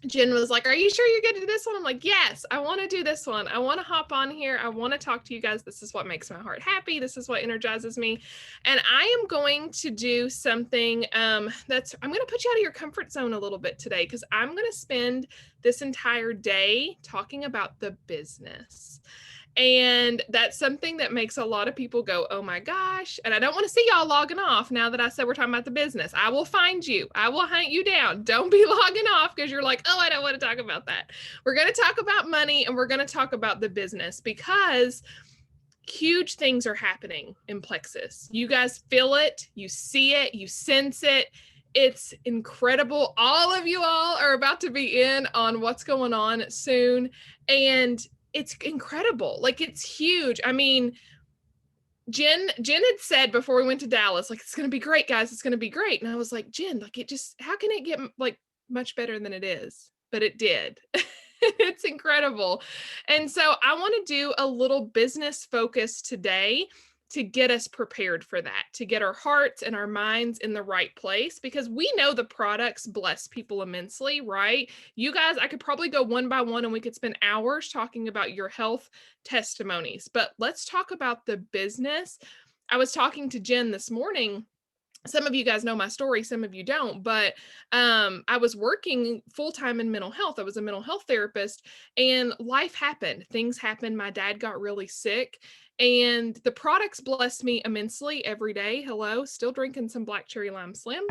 Jen was like, are you sure you're good to do this one? I'm like, yes, I want to do this one. I want to hop on here. I want to talk to you guys. This is what makes my heart happy. This is what energizes me. And I am going to do something I'm going to put you out of your comfort zone a little bit today, because I'm going to spend this entire day talking about the business. And that's something that makes a lot of people go, oh my gosh. And I don't want to see y'all logging off now that I said we're talking about the business. I will find you. I will hunt you down. Don't be logging off because you're like, oh, I don't want to talk about that. We're going to talk about money, and we're going to talk about the business, because huge things are happening in Plexus. You guys feel it. You see it. You sense it. It's incredible. All of you all are about to be in on what's going on soon. And it's incredible. Like, it's huge. I mean, Jen had said before we went to Dallas, like, it's going to be great, guys. It's going to be great. And I was like, Jen, like, how can it get like much better than it is? But it did. It's incredible. And so I want to do a little business focus today to get us prepared for that, to get our hearts and our minds in the right place, because we know the products bless people immensely, right? You guys, I could probably go one by one and we could spend hours talking about your health testimonies, but let's talk about the business. I was talking to Jen this morning. Some of you guys know my story, some of you don't, but I was working full-time in mental health. I was a mental health therapist, and life happened. Things happened. My dad got really sick, and the products blessed me immensely every day. Hello, still drinking some Black Cherry Lime Slim,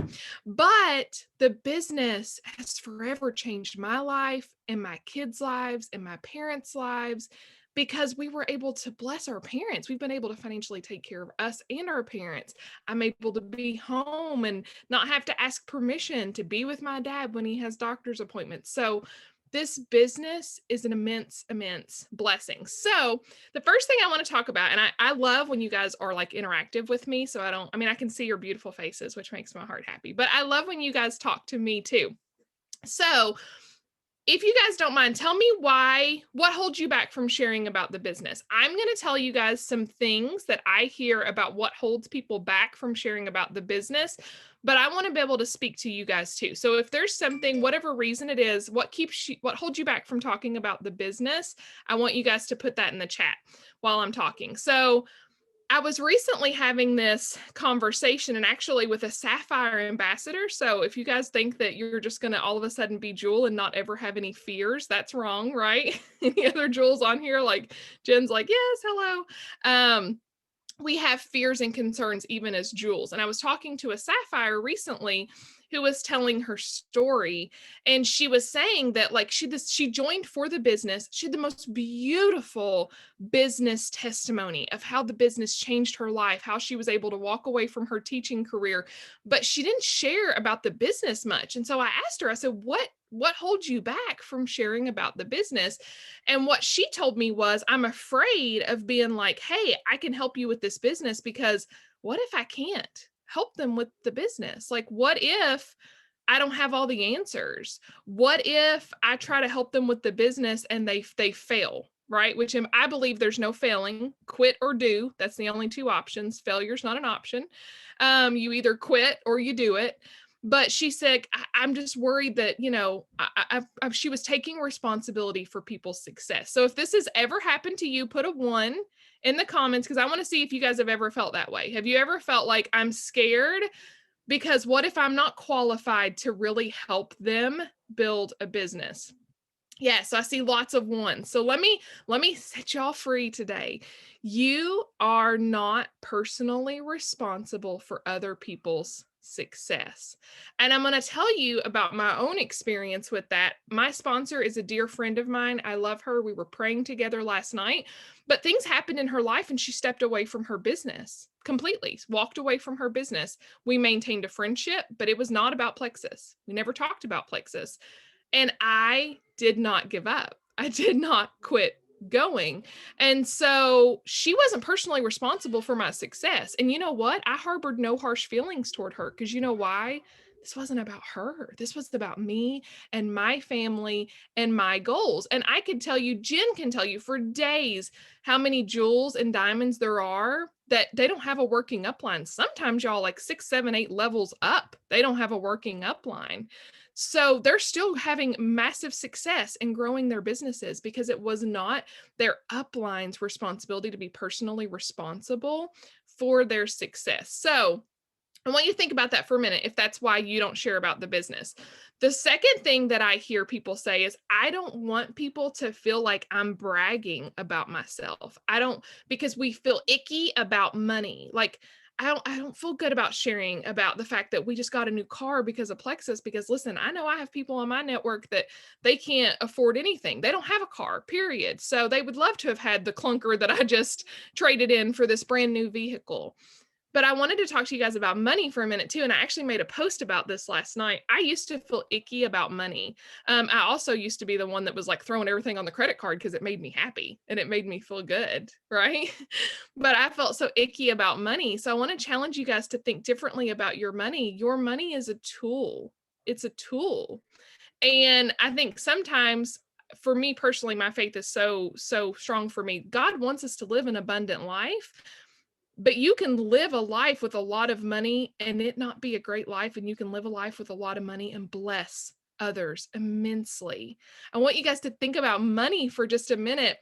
but the business has forever changed my life and my kids' lives and my parents' lives, because we were able to bless our parents. We've been able to financially take care of us and our parents. I'm able to be home and not have to ask permission to be with my dad when he has doctor's appointments. So this business is an immense, immense blessing. So the first thing I want to talk about, and I love when you guys are like interactive with me. So I can see your beautiful faces, which makes my heart happy, but I love when you guys talk to me too. So if you guys don't mind, tell me what holds you back from sharing about the business. I'm going to tell you guys some things that I hear about what holds people back from sharing about the business, but I want to be able to speak to you guys too. So if there's something, whatever reason it is, what holds you back from talking about the business, I want you guys to put that in the chat while I'm talking. So I was recently having this conversation, and actually with a Sapphire ambassador. So if you guys think that you're just going to all of a sudden be Jewel and not ever have any fears, that's wrong, right? Any other Jewels on here? Like Jen's like, yes, hello. We have fears and concerns even as Jewels. And I was talking to a Sapphire recently who was telling her story, and she was saying that like she joined for the business. She had the most beautiful business testimony of how the business changed her life, how she was able to walk away from her teaching career, but she didn't share about the business much. And so I asked her, I said, what holds you back from sharing about the business? And what she told me was, I'm afraid of being like, hey, I can help you with this business, because what if I can't help them with the business? Like, what if I don't have all the answers? What if I try to help them with the business and they fail, right? Which I believe there's no failing, quit or do. That's the only two options. Failure's not an option. You either quit or you do it. But she said, I'm just worried that, she was taking responsibility for people's success. So if this has ever happened to you, put a 1 in the comments, because I want to see if you guys have ever felt that way. Have you ever felt like, I'm scared because what if I'm not qualified to really help them build a business? Yes, I see lots of 1s. So let me set y'all free today. You are not personally responsible for other people's success. And I'm going to tell you about my own experience with that. My sponsor is a dear friend of mine. I love her. We were praying together last night, but things happened in her life and she stepped away from her business completely, walked away from her business. We maintained a friendship, but it was not about Plexus. We never talked about Plexus. And I did not give up. I did not quit going. And so she wasn't personally responsible for my success. And you know what? I harbored no harsh feelings toward her, because you know why? This wasn't about her. This was about me and my family and my goals. And I could tell you, Jen can tell you for days how many jewels and diamonds there are that they don't have a working upline. Sometimes y'all like 6, 7, 8 levels up, they don't have a working upline. So they're still having massive success in growing their businesses because it was not their upline's responsibility to be personally responsible for their success. So I want you to think about that for a minute if that's why you don't share about the business. The second thing that I hear people say is, I don't want people to feel like I'm bragging about myself. I don't, because we feel icky about money. Like, I don't feel good about sharing about the fact that we just got a new car because of Plexus. Because listen, I know I have people on my network that they can't afford anything. They don't have a car, period. So they would love to have had the clunker that I just traded in for this brand new vehicle. But I wanted to talk to you guys about money for a minute too. And I actually made a post about this last night. I used to feel icky about money. I also used to be the one that was like throwing everything on the credit card because it made me happy and it made me feel good, right? But I felt so icky about money. So I want to challenge you guys to think differently about your money. Your money is a tool. It's a tool. And I think sometimes for me personally, my faith is so strong for me. God wants us to live an abundant life, but you can live a life with a lot of money and it not be a great life. And you can live a life with a lot of money and bless others immensely. I want you guys to think about money for just a minute.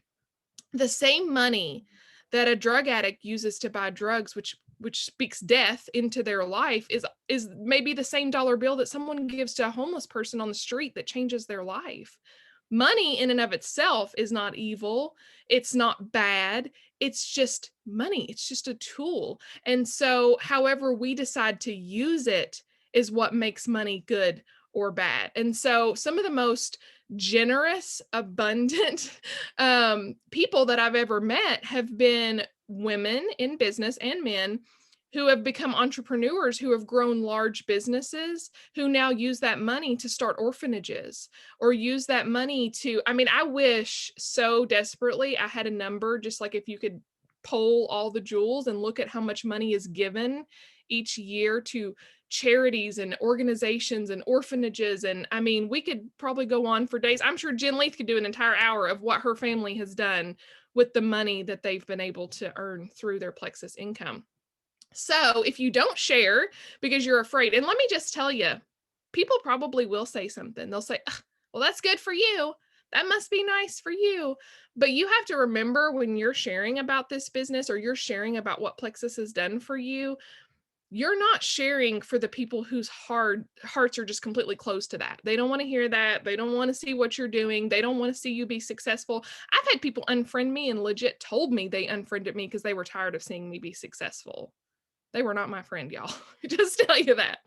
The same money that a drug addict uses to buy drugs, which speaks death into their life, is maybe the same dollar bill that someone gives to a homeless person on the street that changes their life. Money in and of itself is not evil. It's not bad. It's just money. It's just a tool. And so, however we decide to use it is what makes money good or bad. And so, some of the most generous, abundant people that I've ever met have been women in business and men who have become entrepreneurs, who have grown large businesses, who now use that money to start orphanages or use that money to, I mean, I wish so desperately I had a number, just like if you could poll all the jewels and look at how much money is given each year to charities and organizations and orphanages. And I mean, we could probably go on for days. I'm sure Jen Leith could do an entire hour of what her family has done with the money that they've been able to earn through their Plexus income. So if you don't share because you're afraid, and let me just tell you, people probably will say something. They'll say, well, that's good for you. That must be nice for you. But you have to remember when you're sharing about this business or you're sharing about what Plexus has done for you, you're not sharing for the people whose hearts are just completely closed to that. They don't want to hear that. They don't want to see what you're doing. They don't want to see you be successful. I've had people unfriend me and legit told me they unfriended me because they were tired of seeing me be successful. They were not my friend, y'all. Just tell you that.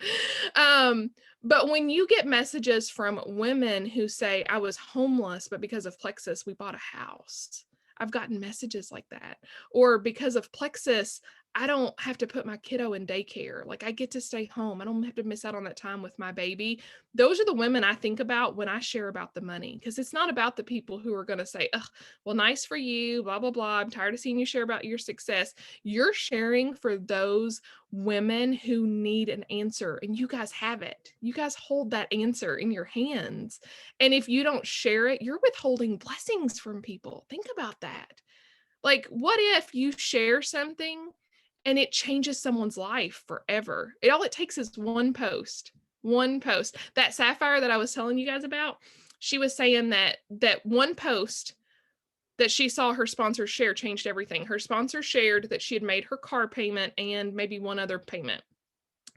But when you get messages from women who say, I was homeless, but because of Plexus, we bought a house. I've gotten messages like that. Or because of Plexus, I don't have to put my kiddo in daycare. Like I get to stay home. I don't have to miss out on that time with my baby. Those are the women I think about when I share about the money, because it's not about the people who are going to say, oh, well, nice for you, blah, blah, blah. I'm tired of seeing you share about your success. You're sharing for those women who need an answer, and you guys have it. You guys hold that answer in your hands. And if you don't share it, you're withholding blessings from people. Think about that. Like, what if you share something and it changes someone's life forever? All it takes is one post. One post. That Sapphire that I was telling you guys about, she was saying that one post that she saw her sponsor share changed everything. Her sponsor shared that she had made her car payment and maybe one other payment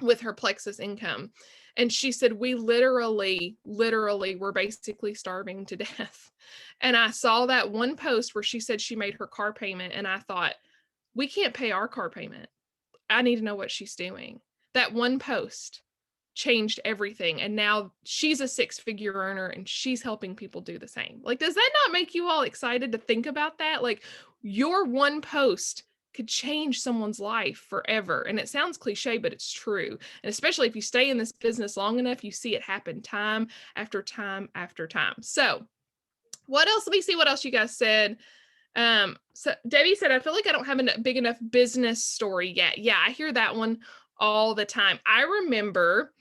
with her Plexus income. And she said, we literally were basically starving to death. And I saw that one post where she said she made her car payment. And I thought, we can't pay our car payment. I need to know what she's doing. That one post changed everything. And now she's a 6-figure earner and she's helping people do the same. Like, does that not make you all excited to think about that? Like, your one post could change someone's life forever. And it sounds cliche, but it's true. And especially if you stay in this business long enough, you see it happen time after time after time. So what else? Let me see what else you guys said. So Debbie said, I feel like I don't have a big enough business story yet. Yeah, I hear that one all the time. I remember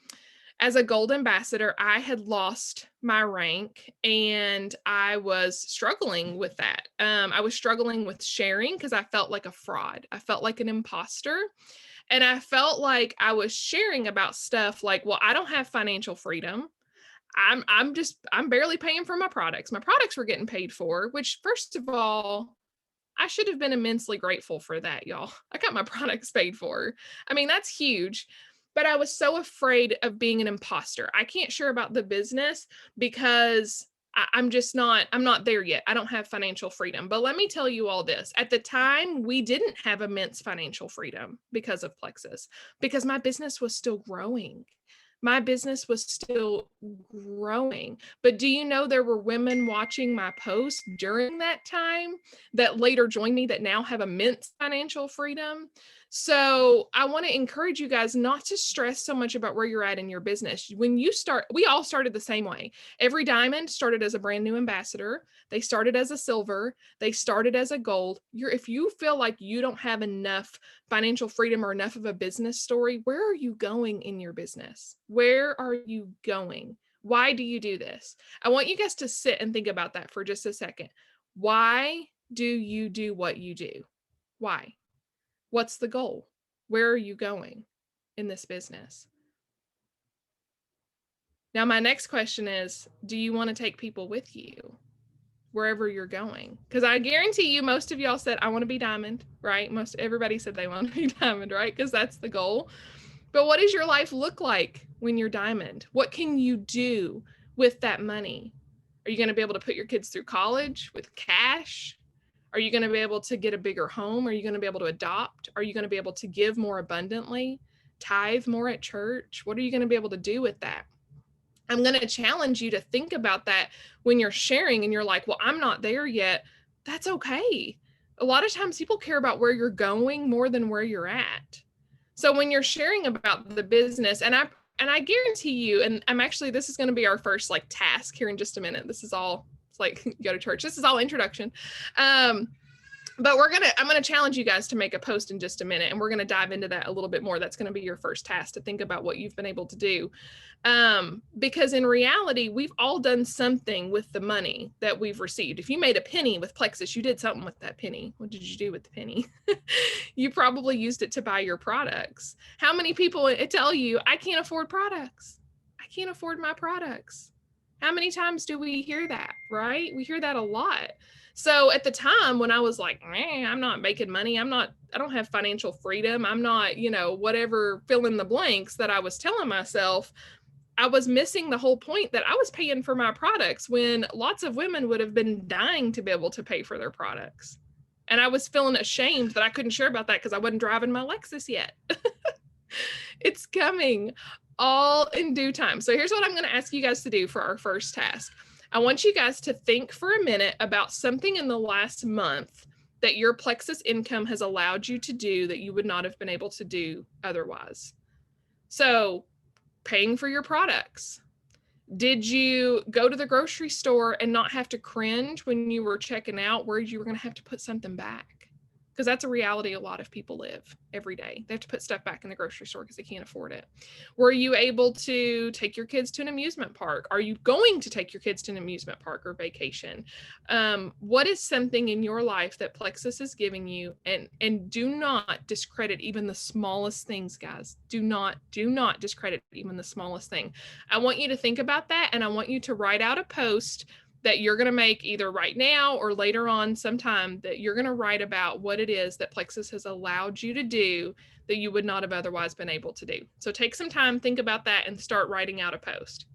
as a gold ambassador, I had lost my rank and I was struggling with that. I was struggling with sharing because I felt like a fraud. I felt like an imposter. And I felt like I was sharing about stuff like, well, I don't have financial freedom. I'm barely paying for my products. My products were getting paid for, which first of all, I should have been immensely grateful for that, y'all. I got my products paid for. I mean, that's huge. But I was so afraid of being an imposter. I can't share about the business because I'm not there yet. I don't have financial freedom. But let me tell you all this. At the time, we didn't have immense financial freedom because of Plexus, because my business was still growing. My business was still growing. But do you know there were women watching my post during that time that later joined me that now have immense financial freedom? So I want to encourage you guys not to stress so much about where you're at in your business. When you start, we all started the same way. Every diamond started as a brand new ambassador. They started as a silver. They started as a gold. If you feel like you don't have enough financial freedom or enough of a business story, where are you going in your business? Where are you going? Why do you do this? I want you guys to sit and think about that for just a second. Why do you do what you do? Why? What's the goal? Where are you going in this business? Now, my next question is, do you want to take people with you wherever you're going? Because I guarantee you, most of y'all said, I want to be diamond, right? Most everybody said they want to be diamond, right? Because that's the goal. But what does your life look like when you're diamond? What can you do with that money? Are you going to be able to put your kids through college with cash? Are you going to be able to get a bigger home? Are you going to be able to adopt? Are you going to be able to give more abundantly? Tithe more at church? What are you going to be able to do with that? I'm going to challenge you to think about that when you're sharing and you're like, well, I'm not there yet. That's okay. A lot of times people care about where you're going more than where you're at. So when you're sharing about the business, and I guarantee you, and I'm actually, this is going to be our first like task here in just a minute. This is all, it's like go to church. This is all introduction. But I'm gonna challenge you guys to make a post in just a minute, and we're gonna dive into that a little bit more. That's gonna be your first task, to think about what you've been able to do. Because in reality, we've all done something with the money that we've received. If you made a penny with Plexus, you did something with that penny. What did you do with the penny? You probably used it to buy your products. How many people tell you, I can't afford products? I can't afford my products. How many times do we hear that, right? We hear that a lot. So at the time when I was like, I'm not making money, I don't have financial freedom, I'm not, whatever, fill in the blanks that I was telling myself, I was missing the whole point that I was paying for my products when lots of women would have been dying to be able to pay for their products. And I was feeling ashamed that I couldn't share about that because I wasn't driving my Lexus yet. It's coming all in due time. So here's what I'm going to ask you guys to do for our first task. I want you guys to think for a minute about something in the last month that your Plexus income has allowed you to do that you would not have been able to do otherwise. So, paying for your products. Did you go to the grocery store and not have to cringe when you were checking out, worried you were going to have to put something back? Because that's a reality a lot of people live every day. They have to put stuff back in the grocery store because they can't afford it. Were you able to take your kids to an amusement park? Are you going to take your kids to an amusement park or vacation? What is something in your life that Plexus is giving you? And do not discredit even the smallest things, guys. Do not discredit even the smallest thing. I want you to think about that, and I want you to write out a post that you're going to make either right now or later on sometime, that you're going to write about what it is that Plexus has allowed you to do that you would not have otherwise been able to do. So take some time, think about that, and start writing out a post.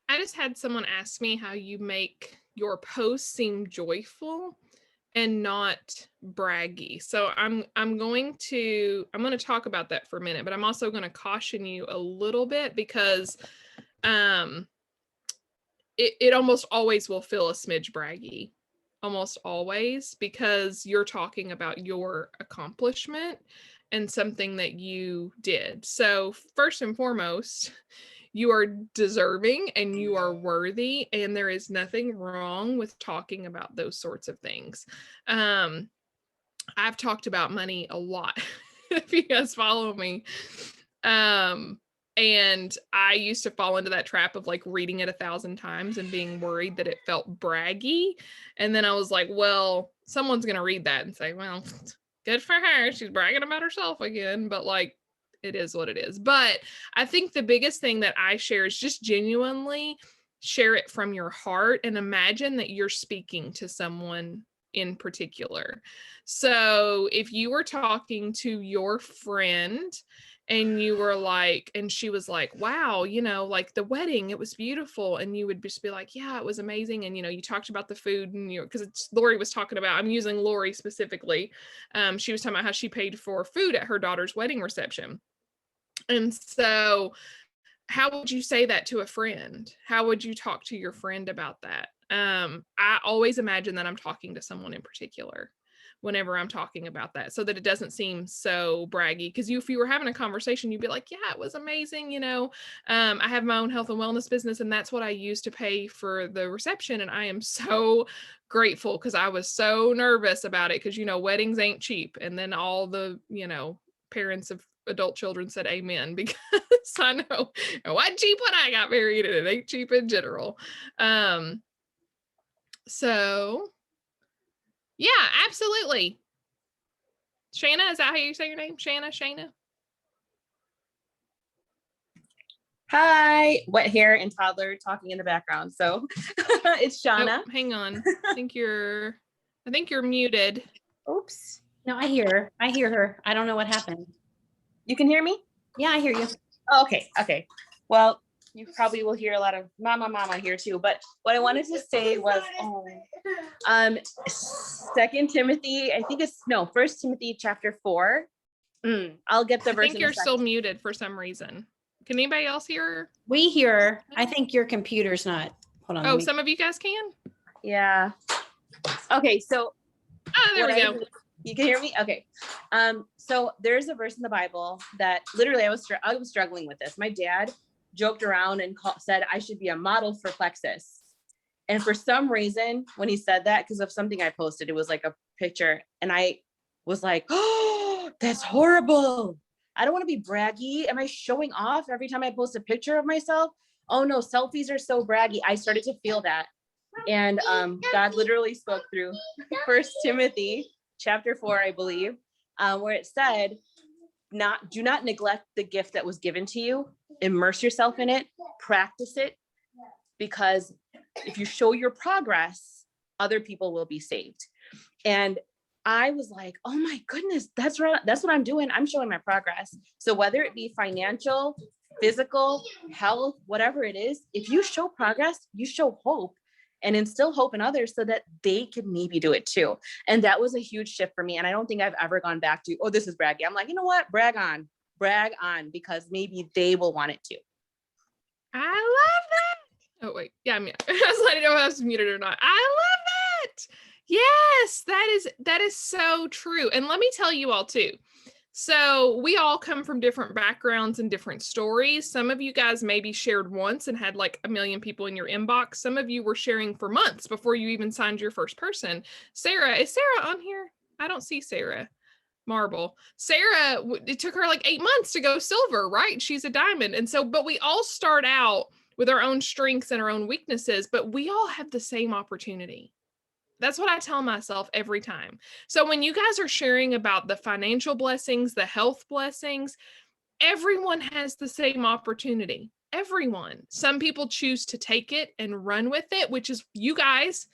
I just had someone ask me how you make your posts seem joyful and not braggy. So I'm going to talk about that for a minute, but I'm also going to caution you a little bit because um it almost always will feel a smidge braggy. Almost always, because you're talking about your accomplishment and something that you did. So first and foremost, you are deserving and you are worthy, and there is nothing wrong with talking about those sorts of things. I've talked about money a lot if you guys follow me. And I used to fall into that trap of like reading it 1,000 times and being worried that it felt braggy. And then I was like, well, someone's going to read that and say, well, good for her. She's bragging about herself again. But like, it is what it is. But I think the biggest thing that I share is just genuinely share it from your heart and imagine that you're speaking to someone in particular. So if you were talking to your friend and you were like, and she was like, wow, like the wedding, it was beautiful. And you would just be like, yeah, it was amazing. And, you talked about the food and because Lori was talking about, I'm using Lori specifically. She was talking about how she paid for food at her daughter's wedding reception. And so how would you say that to a friend? How would you talk to your friend about that? I always imagine that I'm talking to someone in particular whenever I'm talking about that, so that it doesn't seem so braggy. Because if you were having a conversation, you'd be like, yeah, it was amazing. I have my own health and wellness business, and that's what I use to pay for the reception. And I am so grateful because I was so nervous about it because, weddings ain't cheap. And then all the, parents of adult children said amen because I know it wasn't cheap when I got married and it ain't cheap in general. So yeah, absolutely. Shanna, is that how you say your name? Shayna? Hi, wet hair and toddler talking in the background. So it's Shauna. Oh, hang on. I think you're muted. Oops. No, I hear her. I don't know what happened. You can hear me? Yeah, I hear you. Oh, okay. Well, you probably will hear a lot of mama here too. But what I wanted to say was, Second Timothy, First Timothy chapter 4. I'll get the verse. I think you're still muted for some reason. Can anybody else hear her? We hear her. I think your computer's not. Hold on. Oh, some of you guys can? Yeah. Okay, so. Oh, there we go. You can hear me? Okay. So there's a verse in the Bible that literally I was struggling with this. My dad joked around and said I should be a model for Plexus. And for some reason, when he said that, because of something I posted, it was like a picture. And I was like, oh, that's horrible. I don't want to be braggy. Am I showing off every time I post a picture of myself? Oh no, selfies are so braggy. I started to feel that. And God literally spoke through First Timothy chapter 4, I believe, where it said, do not neglect the gift that was given to you. Immerse yourself in it, practice it, because if you show your progress, other people will be saved. And I was like, oh my goodness, that's right. That's what I'm doing. I'm showing my progress. So whether it be financial, physical, health, whatever it is, if you show progress, you show hope and instill hope in others so that they can maybe do it too. And that was a huge shift for me. And I don't think I've ever gone back to, oh, this is braggy. I'm like, you know what? Brag on, because maybe they will want it too. I love that. Oh, wait. Yeah, I mean, I was letting know if I was muted or not. I love that. Yes, that is so true. And let me tell you all too. So we all come from different backgrounds and different stories. Some of you guys maybe shared once and had like 1 million people in your inbox. Some of you were sharing for months before you even signed your first person. Sarah, is Sarah on here? I don't see Sarah. Marble. Sarah, it took her like 8 months to go silver, right? She's a diamond. And so, but we all start out with our own strengths and our own weaknesses, but we all have the same opportunity. That's what I tell myself every time. So when you guys are sharing about the financial blessings, the health blessings, everyone has the same opportunity. Everyone. Some people choose to take it and run with it, which is you guys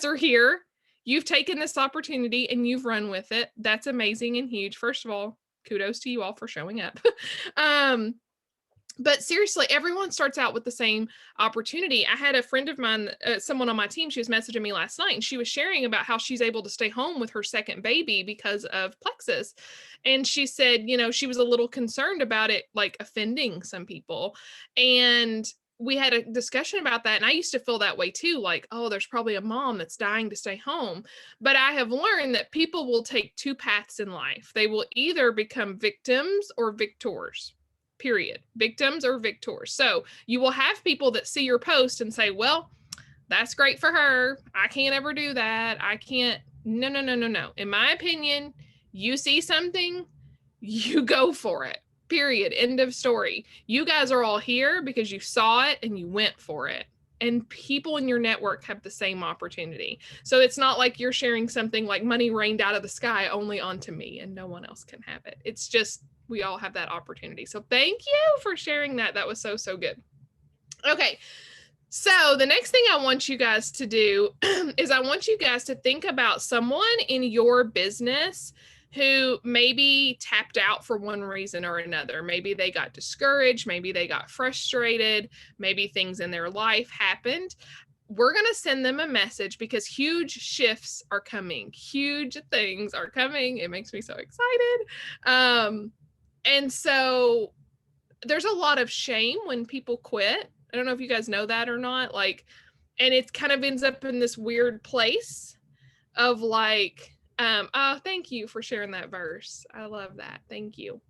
are here. You've taken this opportunity and you've run with it. That's amazing and huge. First of all, kudos to you all for showing up. But seriously, everyone starts out with the same opportunity. I had a friend of mine, someone on my team, she was messaging me last night and she was sharing about how she's able to stay home with her second baby because of Plexus. And she said, she was a little concerned about it, like offending some people. And we had a discussion about that. And I used to feel that way too, like, oh, there's probably a mom that's dying to stay home. But I have learned that people will take two paths in life. They will either become victims or victors. Period. Victims or victors. So you will have people that see your post and say, well, that's great for her. I can't ever do that. I can't. No, no, no, no, no. In my opinion, you see something, you go for it. Period. End of story. You guys are all here because you saw it and you went for it. And people in your network have the same opportunity. So it's not like you're sharing something like money rained out of the sky only onto me and no one else can have it. It's just we all have that opportunity. So thank you for sharing that. That was so, so good. Okay. So the next thing I want you guys to do is I want you guys to think about someone in your business who maybe tapped out for one reason or another. Maybe they got discouraged, maybe they got frustrated, maybe things in their life happened. We're going to send them a message because huge shifts are coming. Huge things are coming. It makes me so excited. And so there's a lot of shame when people quit. I don't know if you guys know that or not. Like, and it kind of ends up in this weird place of like, oh, thank you for sharing that verse. I love that. Thank you.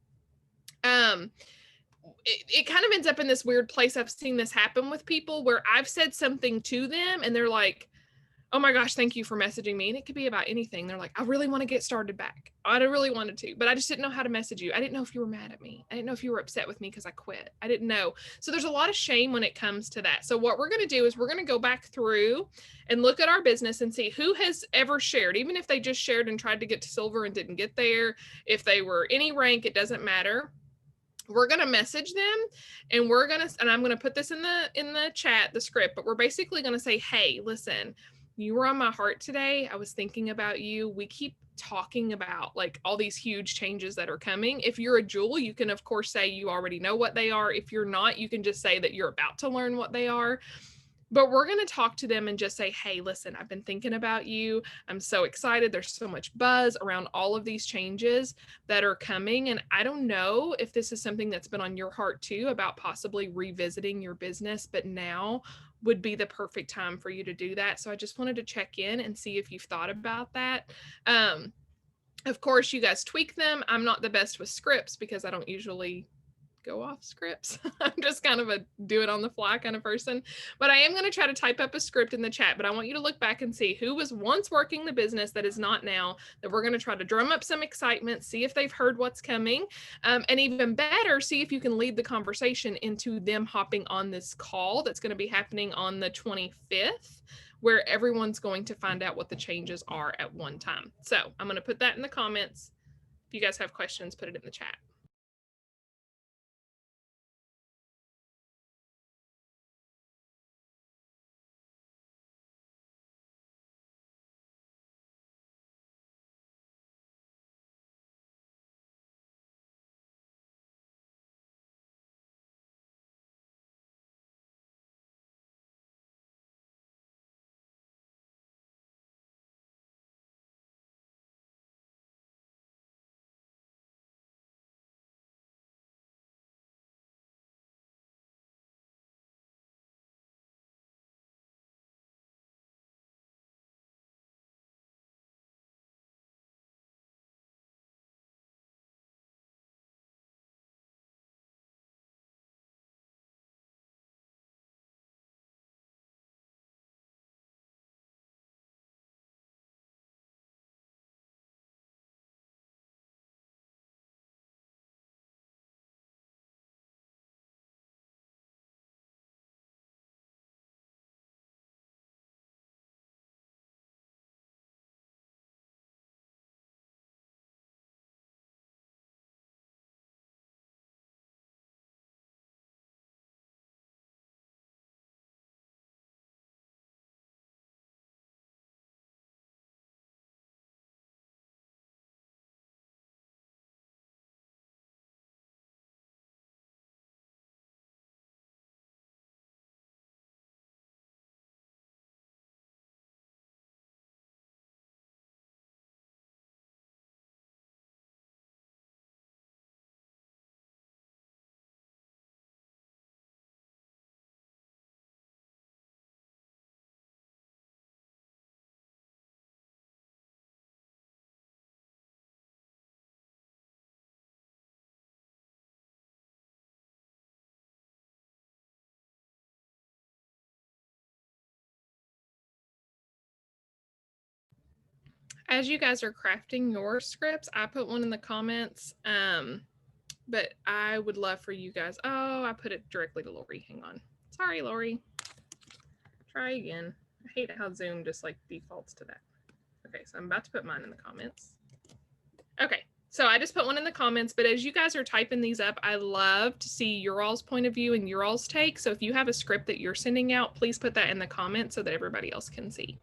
It kind of ends up in this weird place. I've seen this happen with people where I've said something to them and they're like, oh my gosh, thank you for messaging me. And it could be about anything. They're like, I really want to get started back. I really wanted to, but I just didn't know how to message you. I didn't know if you were mad at me. I didn't know if you were upset with me because I quit. I didn't know. So there's a lot of shame when it comes to that. So what we're going to do is we're going to go back through and look at our business and see who has ever shared, even if they just shared and tried to get to silver and didn't get there. If they were any rank, it doesn't matter. We're going to message them and I'm going to put this in the chat, the script, but we're basically going to say, hey, listen, you were on my heart today. I was thinking about you. We keep talking about like all these huge changes that are coming. If you're a jewel, you can of course say you already know what they are. If you're not, you can just say that you're about to learn what they are. But we're going to talk to them and just say, hey, listen, I've been thinking about you. I'm so excited. There's so much buzz around all of these changes that are coming. And I don't know if this is something that's been on your heart too, about possibly revisiting your business, but now would be the perfect time for you to do that. So I just wanted to check in and see if you've thought about that. Of course, you guys tweak them. I'm not the best with scripts because I don't usually go off scripts. I'm just kind of a do it on the fly kind of person, but I am going to try to type up a script in the chat. But I want you to look back and see who was once working the business that is not now, that we're going to try to drum up some excitement, see if they've heard what's coming, and even better, see if you can lead the conversation into them hopping on this call that's going to be happening on the 25th, where everyone's going to find out what the changes are at one time. So I'm going to put that in the comments. If you guys have questions, put it in the chat. as you guys are crafting your scripts, I put one in the comments. But I would love for you guys. Oh, I put it directly to Lori. Hang on. Sorry, Lori. Try again. I hate how Zoom just like defaults to that. Okay, so I'm about to put mine in the comments. Okay, so I just put one in the comments, but as you guys are typing these up, I love to see your all's point of view and your all's take. So if you have a script that you're sending out, please put that in the comments so that everybody else can see.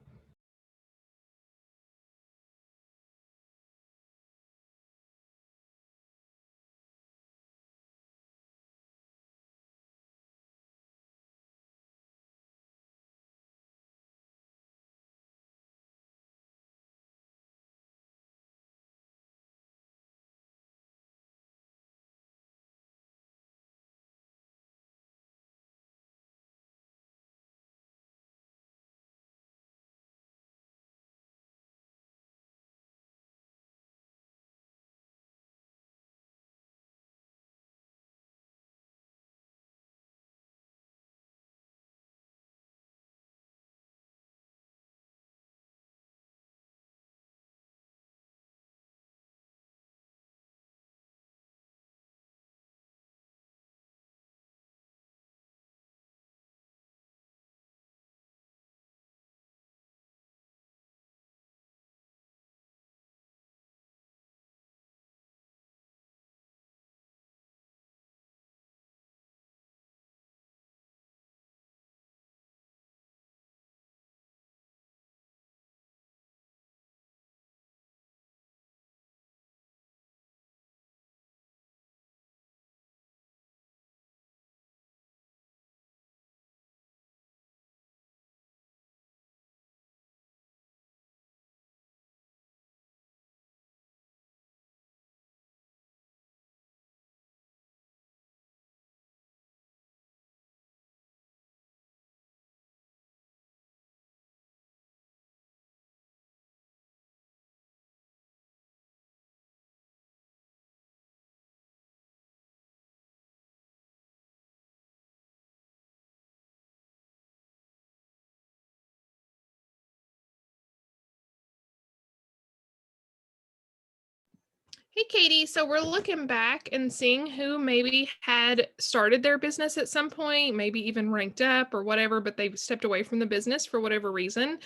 Hey, Katie. So we're looking back and seeing who maybe had started their business at some point, maybe even ranked up or whatever, but they've stepped away from the business for whatever reason.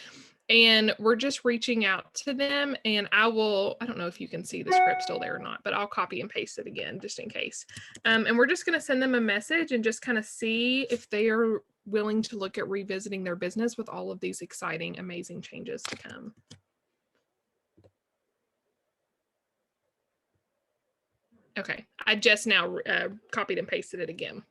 And we're just reaching out to them. And I don't know if you can see the script still there or not, but I'll copy and paste it again just in case. And we're just going to send them a message and just kind of see if they are willing to look at revisiting their business with all of these exciting, amazing changes to come. Okay, I just now copied and pasted it again.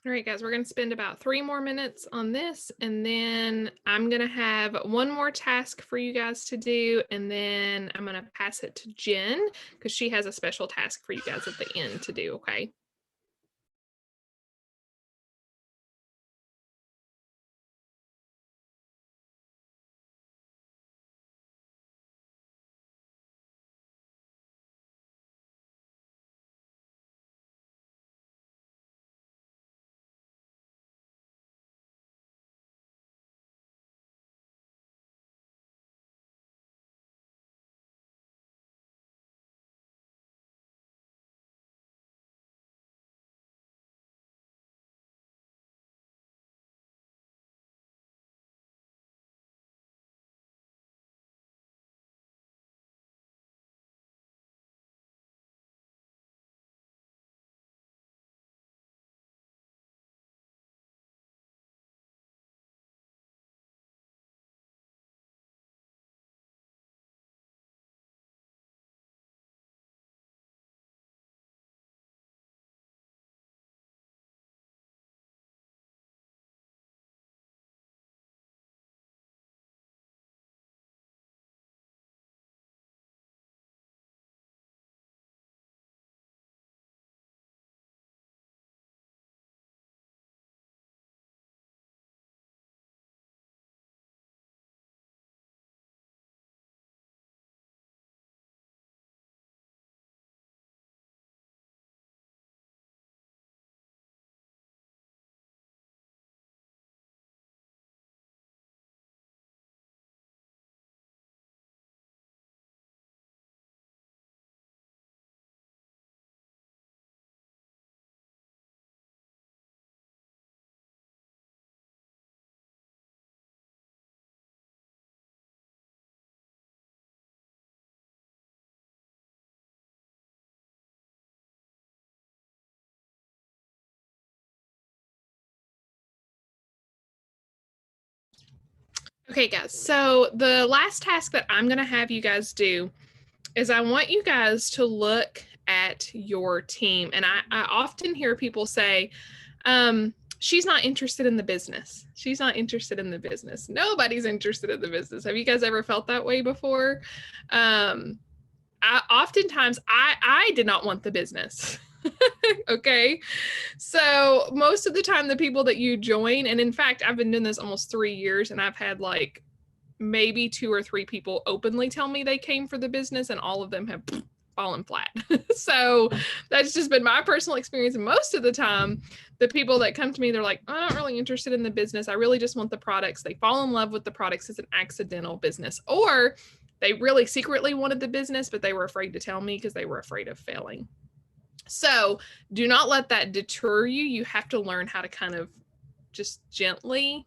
All right, guys, we're going to spend about 3 more minutes on this, and then I'm going to have one more task for you guys to do, and then I'm going to pass it to Jen because she has a special task for you guys at the end to do, okay? Okay, guys, so the last task that I'm going to have you guys do is I want you guys to look at your team. And I often hear people say, she's not interested in the business. She's not interested in the business. Nobody's interested in the business. Have you guys ever felt that way before? Oftentimes I did not want the business. Okay. So most of the time, the people that you join, and in fact, I've been doing this almost 3 years, and I've had like maybe 2 or 3 people openly tell me they came for the business, and all of them have fallen flat. So that's just been my personal experience. And most of the time, the people that come to me, they're like, I'm not really interested in the business. I really just want the products. They fall in love with the products as an accidental business, or they really secretly wanted the business, but they were afraid to tell me because they were afraid of failing. So do not let that deter you. You have to learn how to kind of just gently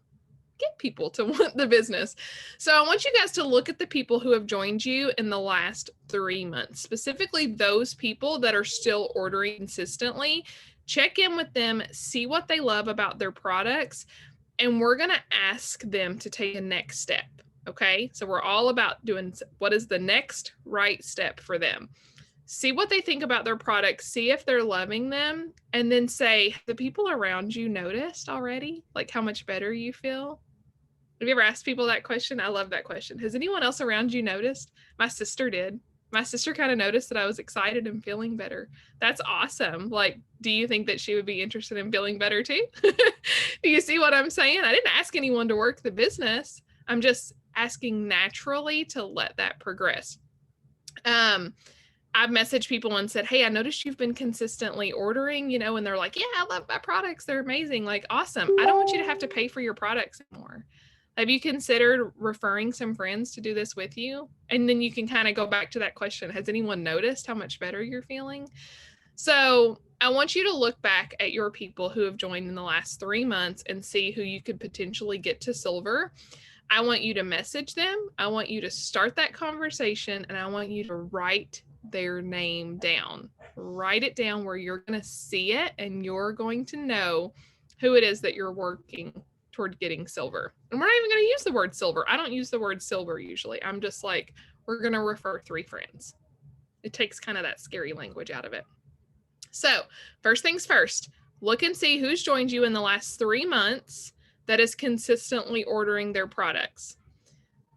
get people to want the business. So I want you guys to look at the people who have joined you in the last 3 months, specifically those people that are still ordering consistently. Check in with them, see what they love about their products, and we're going to ask them to take a next step. Okay. So we're all about doing what is the next right step for them. See what they think about their products, see if they're loving them, and then say, the people around you noticed already, like how much better you feel? Have you ever asked people that question? I love that question. Has anyone else around you noticed? My sister did. My sister kind of noticed that I was excited and feeling better. That's awesome. Like, do you think that she would be interested in feeling better too? Do you see what I'm saying? I didn't ask anyone to work the business. I'm just asking naturally to let that progress. I've messaged people and said, hey, I noticed you've been consistently ordering, and they're like, yeah, I love my products. They're amazing. Like, awesome. I don't want you to have to pay for your products anymore. Have you considered referring some friends to do this with you? And then you can kind of go back to that question. Has anyone noticed how much better you're feeling? So I want you to look back at your people who have joined in the last 3 months and see who you could potentially get to silver. I want you to message them. I want you to start that conversation, and I want you to write their name down. Write it down where you're going to see it, and you're going to know who it is that you're working toward getting silver. And we're not even going to use the word silver. I don't use the word silver usually. I'm just like, we're going to refer 3 friends. It takes kind of that scary language out of it. So first things first, Look and see who's joined you in the last 3 months that is consistently ordering their products.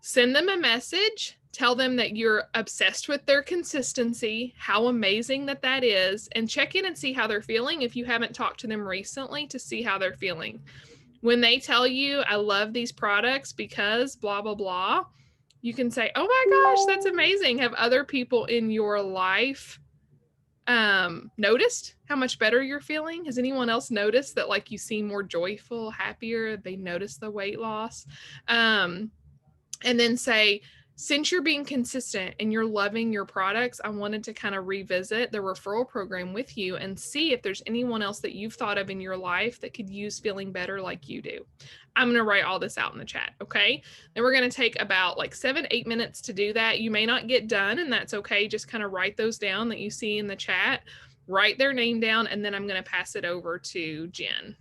Send them a message. Tell them that you're obsessed with their consistency, how amazing that is, and check in and see how they're feeling if you haven't talked to them recently to see how they're feeling. When they tell you, I love these products because blah, blah, blah, you can say, oh my gosh, that's amazing. Have other people in your life noticed how much better you're feeling? Has anyone else noticed that like you seem more joyful, happier? They notice the weight loss. And then say, since you're being consistent and you're loving your products, I wanted to kind of revisit the referral program with you and see if there's anyone else that you've thought of in your life that could use feeling better like you do. I'm going to write all this out in the chat. Okay. Then we're going to take about like 7-8 minutes to do that. You may not get done, and that's okay. Just kind of write those down that you see in the chat, write their name down, and then I'm going to pass it over to Jen.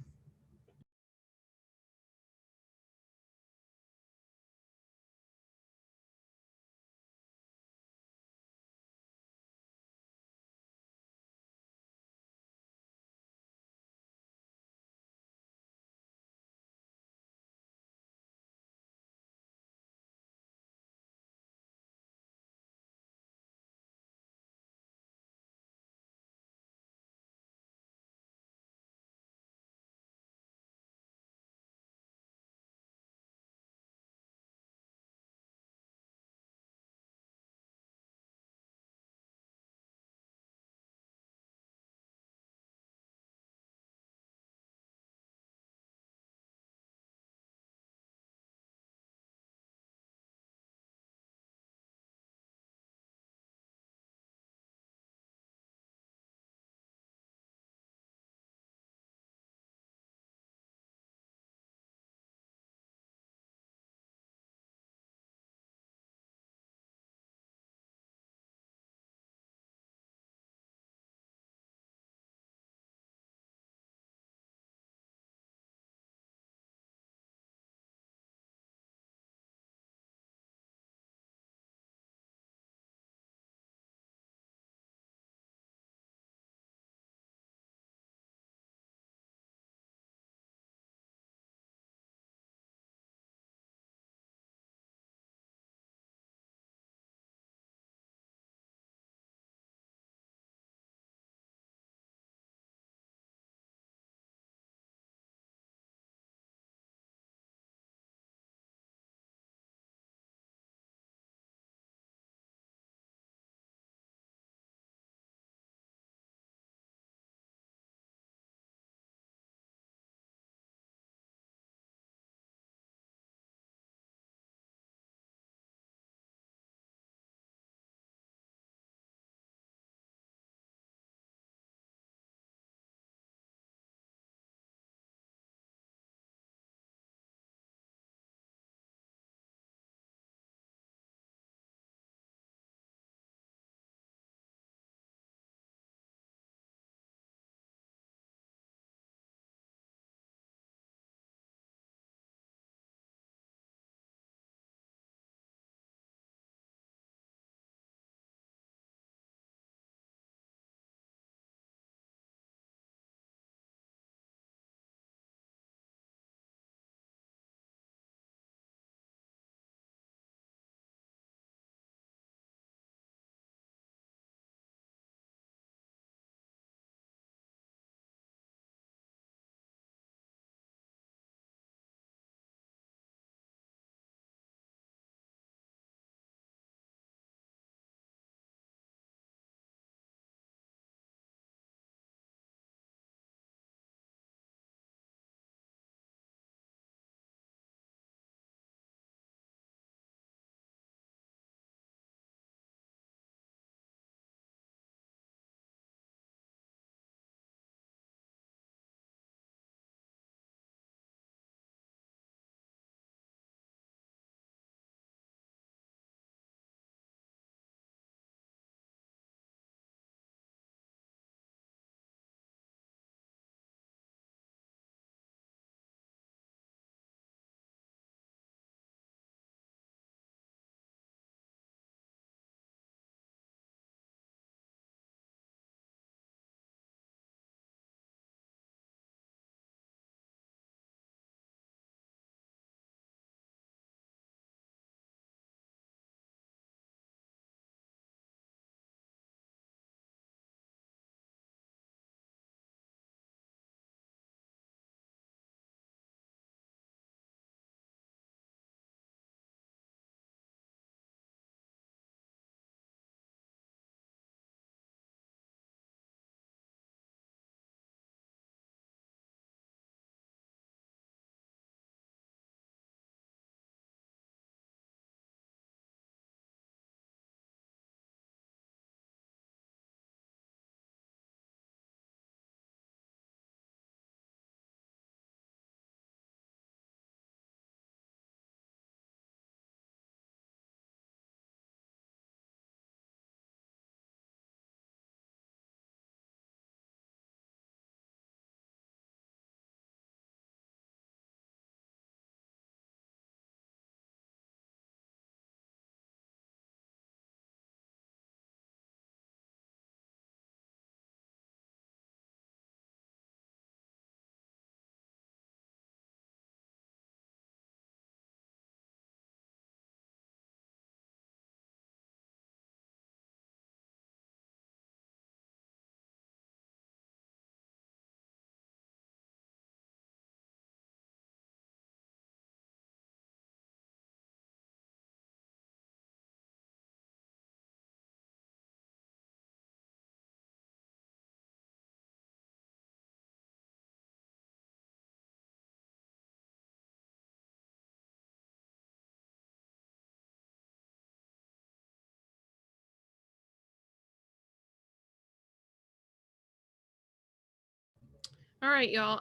All right, y'all.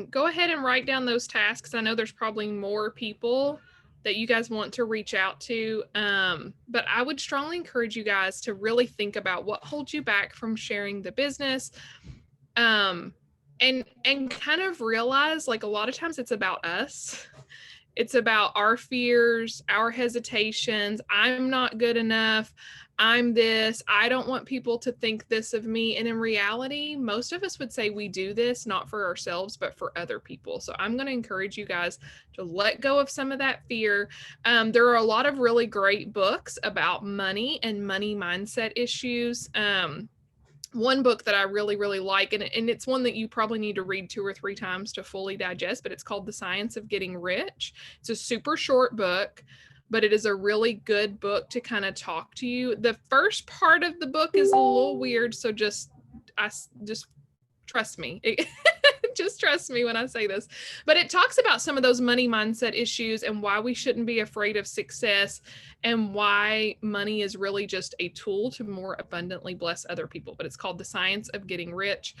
Go ahead and write down those tasks. I know there's probably more people that you guys want to reach out to. But I would strongly encourage you guys to really think about what holds you back from sharing the business. And kind of realize, like, a lot of times it's about us. It's about our fears, our hesitations. I'm not good enough. I'm this. I don't want people to think this of me. And in reality, most of us would say we do this not for ourselves, but for other people. So I'm going to encourage you guys to let go of some of that fear. There are a lot of really great books about money and money mindset issues. One book that I really, really like, and it's one that you probably need to read 2 or 3 times to fully digest, but it's called The Science of Getting Rich. It's a super short book, but it is a really good book to kind of talk to you. The first part of the book is a little weird, so just trust me. Just trust me when I say this. But it talks about some of those money mindset issues and why we shouldn't be afraid of success and why money is really just a tool to more abundantly bless other people. But it's called The Science of Getting Rich.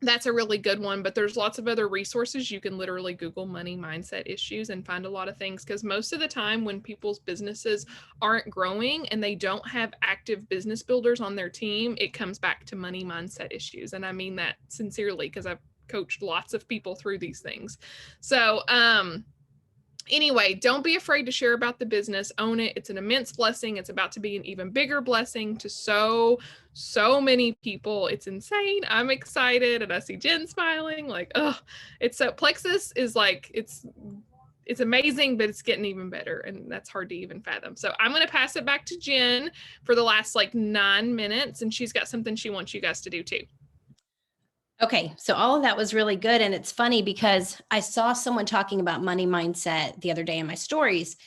That's a really good one, but there's lots of other resources. You can literally Google money mindset issues and find a lot of things, because most of the time when people's businesses aren't growing and they don't have active business builders on their team, it comes back to money mindset issues. And I mean that sincerely, because I've coached lots of people through these things. So, anyway, don't be afraid to share about the business. Own it. It's an immense blessing. It's about to be an even bigger blessing to so many people. It's insane. I'm excited, and I see Jen smiling. Like, oh, it's so Plexus is like, it's amazing, but it's getting even better, and that's hard to even fathom. So I'm going to pass it back to Jen for the last like 9 minutes, and she's got something she wants you guys to do too. Okay, so all of that was really good. And it's funny because I saw someone talking about money mindset the other day in my stories,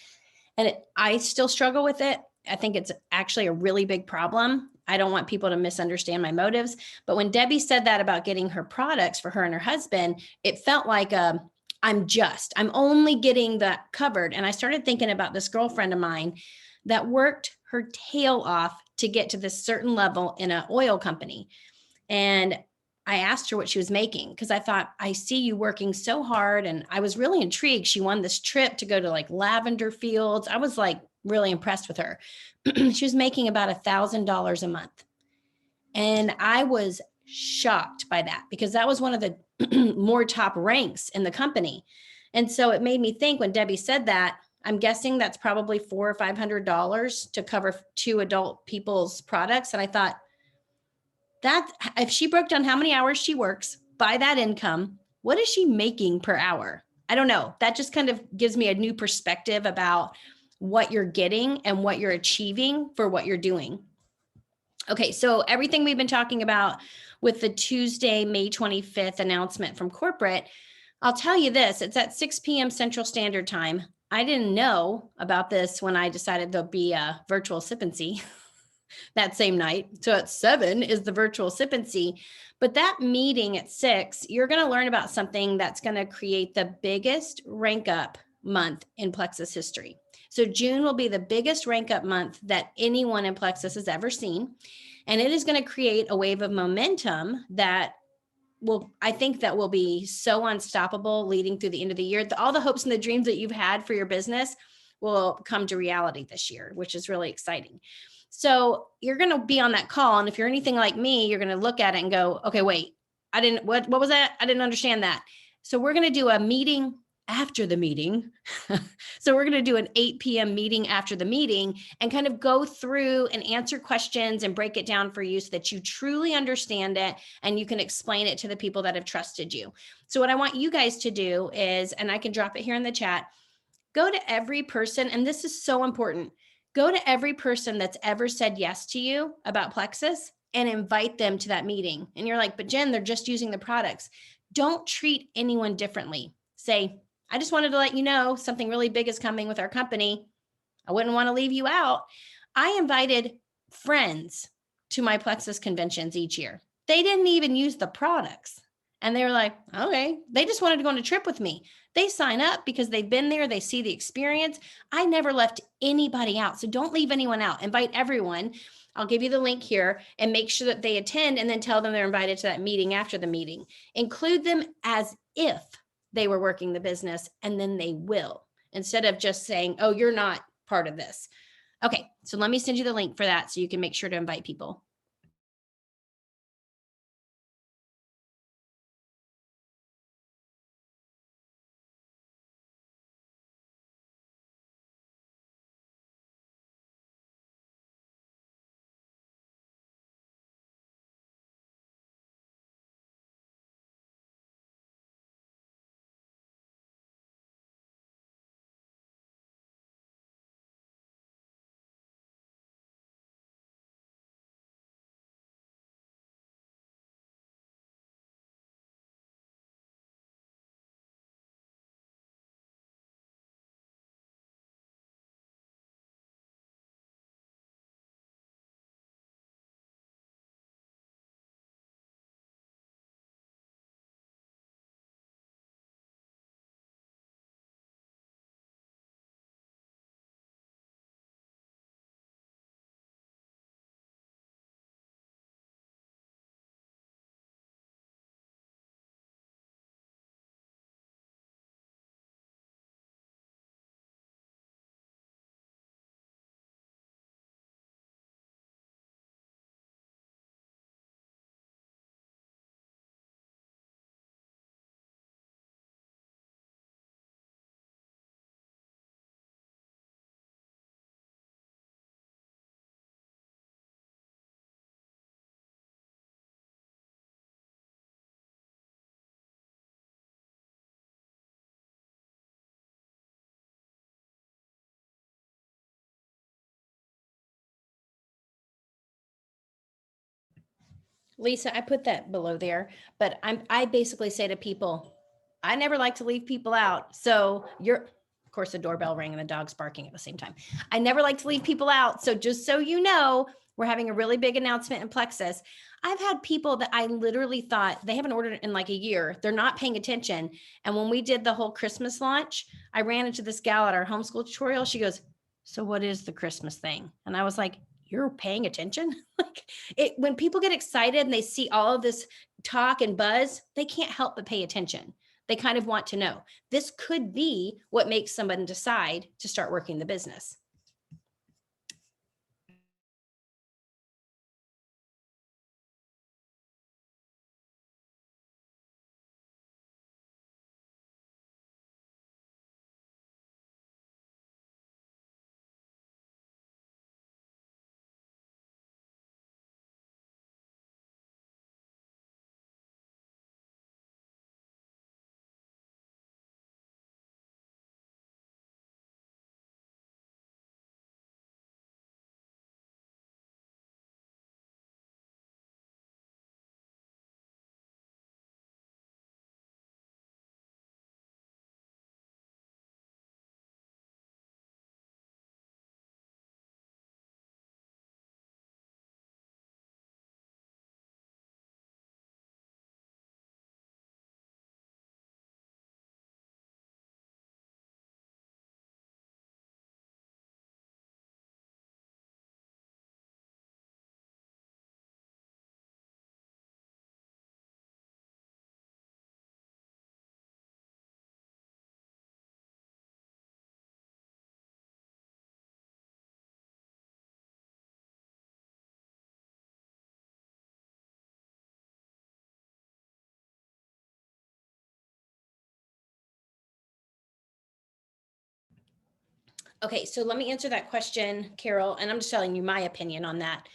and I still struggle with it. I think it's actually a really big problem. I don't want people to misunderstand my motives. But when Debbie said that about getting her products for her and her husband, it felt like I'm only getting that covered. And I started thinking about this girlfriend of mine that worked her tail off to get to this certain level in an oil company. And I asked her what she was making, because I thought, I see you working so hard. And I was really intrigued. She won this trip to go to like lavender fields. I was like really impressed with her. She was making about $1,000 a month. And I was shocked by that, because that was one of the more top ranks in the company. And so it made me think, when Debbie said that, I'm guessing that's probably $400 or $500 to cover 2 adult people's products. And I thought, that if she broke down how many hours she works by that income, what is she making per hour? I don't know. That just kind of gives me a new perspective about what you're getting and what you're achieving for what you're doing. Okay, so everything we've been talking about with the Tuesday, May 25th announcement from corporate, I'll tell you this, it's at 6 p.m. Central Standard Time. I didn't know about this when I decided there'll be a virtual sip-and-see that same night. So at 7 is the virtual sip-and-see. But that meeting at 6, you're going to learn about something that's going to create the biggest rank up month in Plexus history. So June will be the biggest rank up month that anyone in Plexus has ever seen. And it is going to create a wave of momentum that I think that will be so unstoppable leading through the end of the year. All the hopes and the dreams that you've had for your business will come to reality this year, which is really exciting. So you're going to be on that call. And if you're anything like me, you're going to look at it and go, okay, wait, what was that? I didn't understand that. So we're going to do a meeting after the meeting. So we're going to do an 8 p.m. meeting after the meeting and kind of go through and answer questions and break it down for you so that you truly understand it and you can explain it to the people that have trusted you. So what I want you guys to do is, and I can drop it here in the chat, go to every person, and this is so important, go to every person that's ever said yes to you about Plexus and invite them to that meeting. And you're like, but Jen, they're just using the products. Don't treat anyone differently. Say, I just wanted to let you know something really big is coming with our company. I wouldn't want to leave you out. I invited friends to my Plexus conventions each year. They didn't even use the products. And they were like, okay, they just wanted to go on a trip with me. They sign up because they've been there, they see the experience. I never left anybody out. So don't leave anyone out. Invite everyone. I'll give you the link here and make sure that they attend, and then tell them they're invited to that meeting after the meeting. Include them as if they were working the business, and then they will, instead of just saying, oh, you're not part of this. Okay, so let me send you the link for that so you can make sure to invite people. Lisa, I put that below there, but I basically say to people, I never like to leave people out. So of course, the doorbell rang and the dog's barking at the same time. I never like to leave people out. So just so you know, we're having a really big announcement in Plexus. I've had people that I literally thought they haven't ordered in like a year. They're not paying attention. And when we did the whole Christmas launch, I ran into this gal at our homeschool tutorial. She goes, so what is the Christmas thing? And I was like, you're paying attention? Like when people get excited and they see all of this talk and buzz, they can't help but pay attention. They kind of want to know. This could be what makes somebody decide to start working the business. Okay, so let me answer that question, Carol, and I'm just telling you my opinion on that.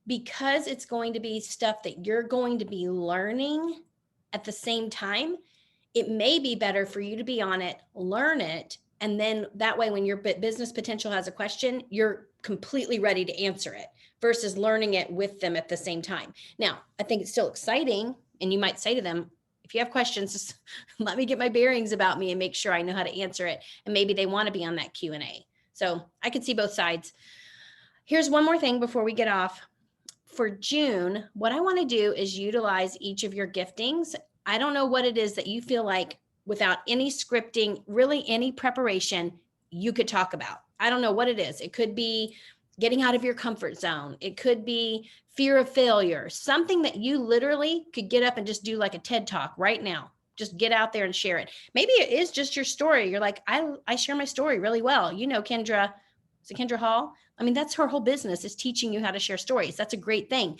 Because it's going to be stuff that you're going to be learning at the same time, it may be better for you to be on it, learn it, and then that way when your business potential has a question, you're completely ready to answer it versus learning it with them at the same time. Now, I think it's still exciting, and you might say to them, if you have questions, just let me get my bearings about me and make sure I know how to answer it. And maybe they want to be on that Q&A. So I could see both sides. Here's one more thing before we get off. For June, what I want to do is utilize each of your giftings. I don't know what it is that you feel like without any scripting, really any preparation, you could talk about. I don't know what it is. It could be getting out of your comfort zone. It could be fear of failure, something that you literally could get up and just do like a TED talk right now. Just get out there and share it. Maybe it is just your story. You're like, I share my story really well. You know, Kendra, is it Kendra Hall? I mean, that's her whole business, is teaching you how to share stories. That's a great thing.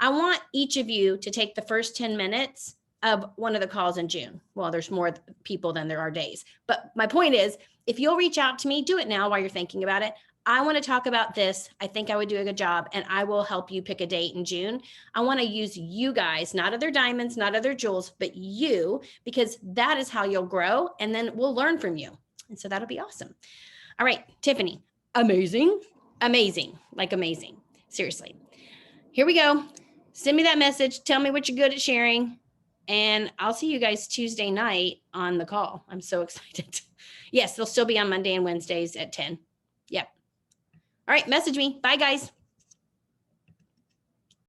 I want each of you to take the first 10 minutes of one of the calls in June. Well, there's more people than there are days. But my point is, if you'll reach out to me, do it now while you're thinking about it. I want to talk about this. I think I would do a good job, and I will help you pick a date in June. I want to use you guys, not other diamonds, not other jewels, but you, because that is how you'll grow, and then we'll learn from you. And so that'll be awesome. All right, Tiffany, amazing, amazing, like amazing. Seriously. Here we go. Send me that message. Tell me what you're good at sharing. And I'll see you guys Tuesday night on the call. I'm so excited. Yes, they'll still be on Monday and Wednesdays at 10. Yep. All right, message me. Bye, guys.